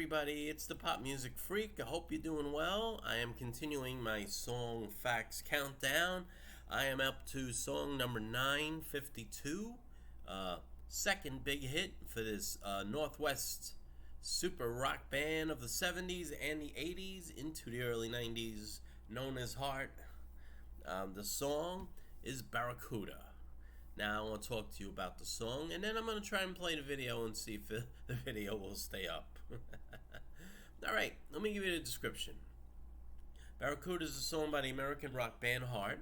everybody, it's the Pop Music Freak. I hope you're doing well. I am continuing my song facts countdown. I am up to song number 952, second big hit for this Northwest super rock band of the 70s and the 80s into the early 90s, known as Heart. The song is Barracuda. Now I want to talk to you about the song, and then I'm going to try and play the video and see if the video will stay up. Alright, let me give you the description. Barracuda is a song by the American rock band Heart,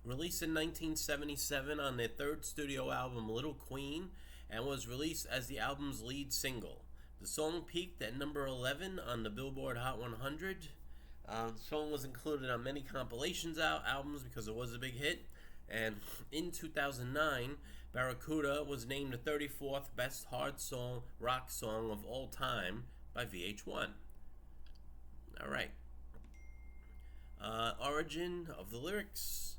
released in 1977 on their third studio album Little Queen, and was released as the album's lead single. The song peaked at number 11 on the Billboard Hot 100. The song was included on many compilations albums because it was a big hit. And in 2009, Barracuda was named the 34th best hard rock song of all time by VH1. Alright. Origin of the lyrics.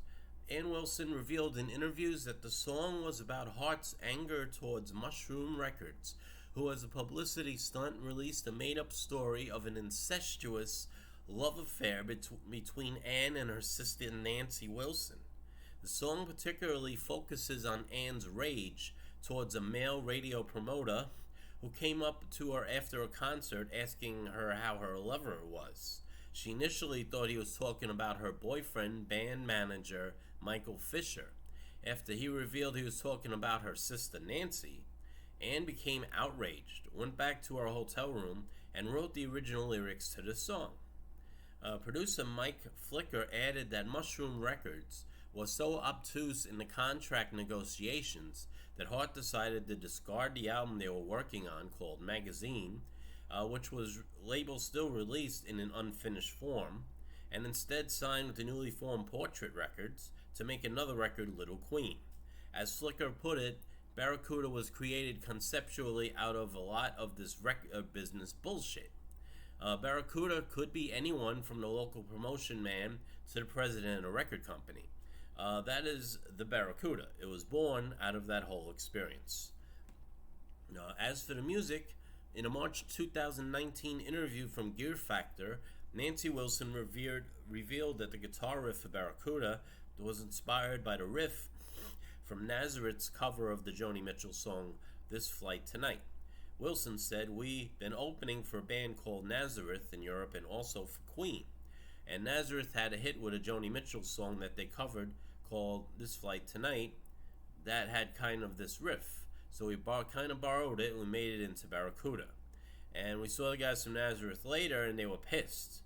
Ann Wilson revealed in interviews that the song was about Hart's anger towards Mushroom Records, who as a publicity stunt released a made-up story of an incestuous love affair between Ann and her sister Nancy Wilson. The song particularly focuses on Ann's rage towards a male radio promoter who came up to her after a concert asking her how her lover was. She initially thought he was talking about her boyfriend, band manager Michael Fisher. After he revealed he was talking about her sister Nancy, Ann became outraged, went back to her hotel room, and wrote the original lyrics to the song. Producer Mike Flicker added that Mushroom Records was so obtuse in the contract negotiations that Hart decided to discard the album they were working on called Magazine, which was label still released in an unfinished form, and instead signed with the newly formed Portrait Records to make another record, Little Queen. As Flicker put it, Barracuda was created conceptually out of a lot of this business bullshit. Barracuda could be anyone from the local promotion man to the president of a record company. That is the Barracuda. It was born out of that whole experience. As for the music, in a March 2019 interview from Gear Factor, Nancy Wilson revealed that the guitar riff for Barracuda was inspired by the riff from Nazareth's cover of the Joni Mitchell song This Flight Tonight. Wilson said, "We've been opening for a band called Nazareth in Europe and also for Queen. And Nazareth had a hit with a Joni Mitchell song that they covered called This Flight Tonight that had kind of this riff. So we kind of borrowed it and we made it into Barracuda. And we saw the guys from Nazareth later and they were pissed.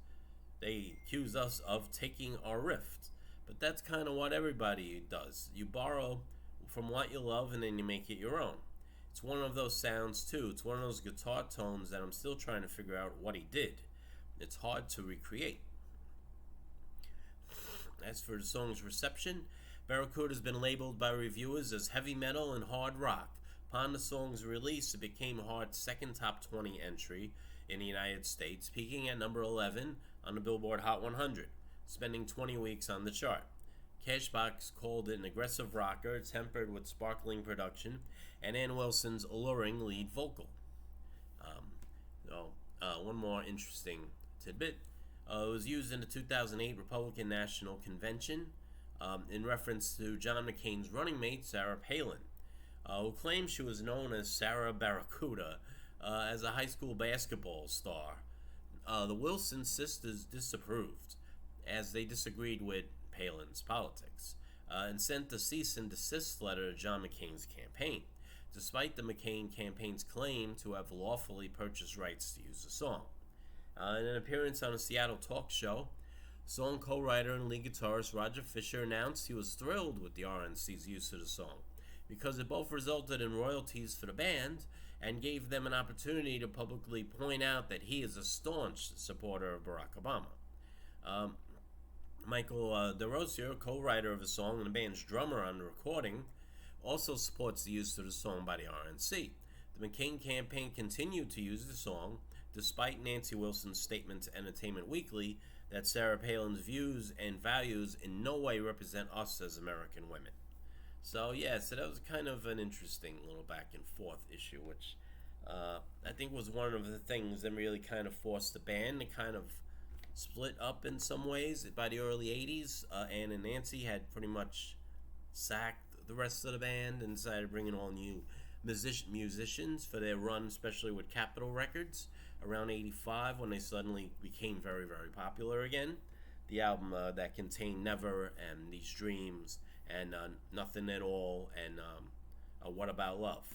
They accused us of taking our riff. But that's kind of what everybody does. You borrow from what you love and then you make it your own. It's one of those sounds too. It's one of those guitar tones that I'm still trying to figure out what he did. It's hard to recreate." As for the song's reception, Barracuda has been labeled by reviewers as heavy metal and hard rock. Upon the song's release, it became Heart's second top 20 entry in the United States, peaking at number 11 on the Billboard Hot 100, spending 20 weeks on the chart. Cashbox called it an aggressive rocker tempered with sparkling production and Ann Wilson's alluring lead vocal. One more interesting tidbit. It was used in the 2008 Republican National Convention in reference to John McCain's running mate, Sarah Palin, who claimed she was known as Sarah Barracuda as a high school basketball star. The Wilson sisters disapproved, as they disagreed with Palin's politics, and sent a cease and desist letter to John McCain's campaign, despite the McCain campaign's claim to have lawfully purchased rights to use the song. In an appearance on a Seattle talk show, song co-writer and lead guitarist Roger Fisher announced he was thrilled with the RNC's use of the song because it both resulted in royalties for the band and gave them an opportunity to publicly point out that he is a staunch supporter of Barack Obama. Michael DeRosier, co-writer of the song and the band's drummer on the recording, also supports the use of the song by the RNC. The McCain campaign continued to use the song, despite Nancy Wilson's statement to Entertainment Weekly that Sarah Palin's views and values in no way represent us as American women. So that was kind of an interesting little back and forth issue, which I think was one of the things that really kind of forced the band to kind of split up in some ways. By the early 80s, Ann and Nancy had pretty much sacked the rest of the band and decided bringing all new musicians for their run, especially with Capitol Records around 85 when they suddenly became very, very popular again. The album that contained Never and These Dreams and Nothing at All and What About Love.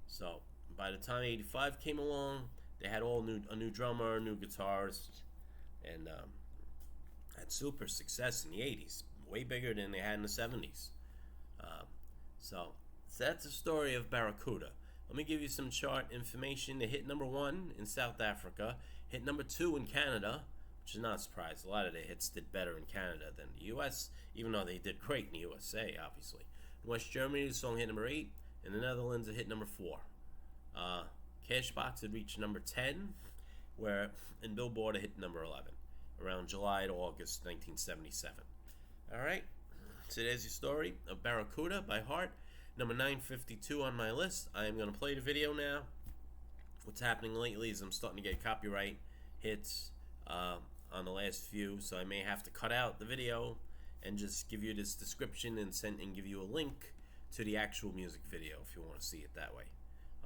So by the time 85 came along, they had a new drummer, new guitarist, and had super success in the 80s, way bigger than they had in the 70s. So that's the story of Barracuda. Let me give you some chart information. They hit number 1 in South Africa, hit number 2 in Canada, which is not a surprise. A lot of their hits did better in Canada than the US, even though they did great in the USA, obviously. In West Germany, the song hit number 8. In the Netherlands, it hit number 4. Cashbox had reached number 10, where in Billboard it hit number 11, around July to August 1977. Alright, so there's your story of Barracuda by Heart. Number 952 on my list. I am going to play the video now. What's happening lately is I'm starting to get copyright hits on the last few, so I may have to cut out the video and just give you this description and give you a link to the actual music video if you want to see it that way.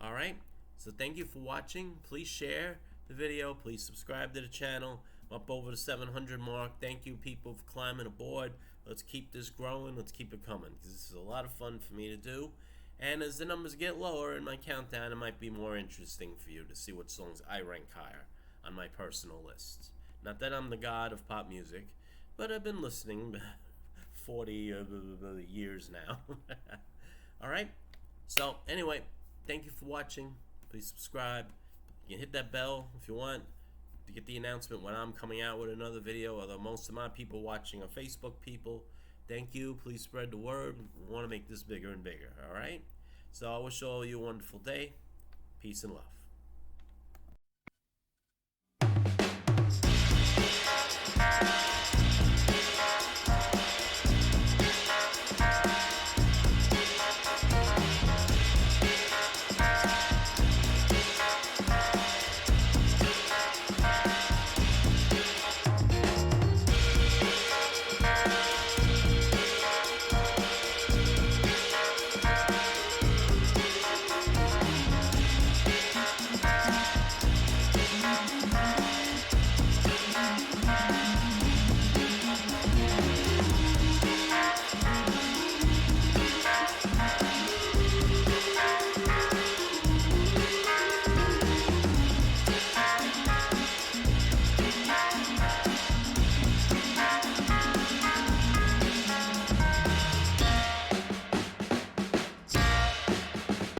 Alright, so thank you for watching. Please share the video. Please subscribe to the channel. I'm up over the 700 mark. Thank you, people, for climbing aboard. Let's keep this growing. Let's keep it coming, because this is a lot of fun for me to do. And as the numbers get lower in my countdown, it might be more interesting for you to see what songs I rank higher on my personal list. Not that I'm the god of pop music, but I've been listening 40 years now. Alright, so anyway, thank you for watching. Please subscribe. You can hit that bell if you want to get the announcement when I'm coming out with another video. Although most of my people watching are Facebook people. Thank you. Please spread the word. We want to make this bigger and bigger. Alright, so I wish all of you a wonderful day. Peace and love.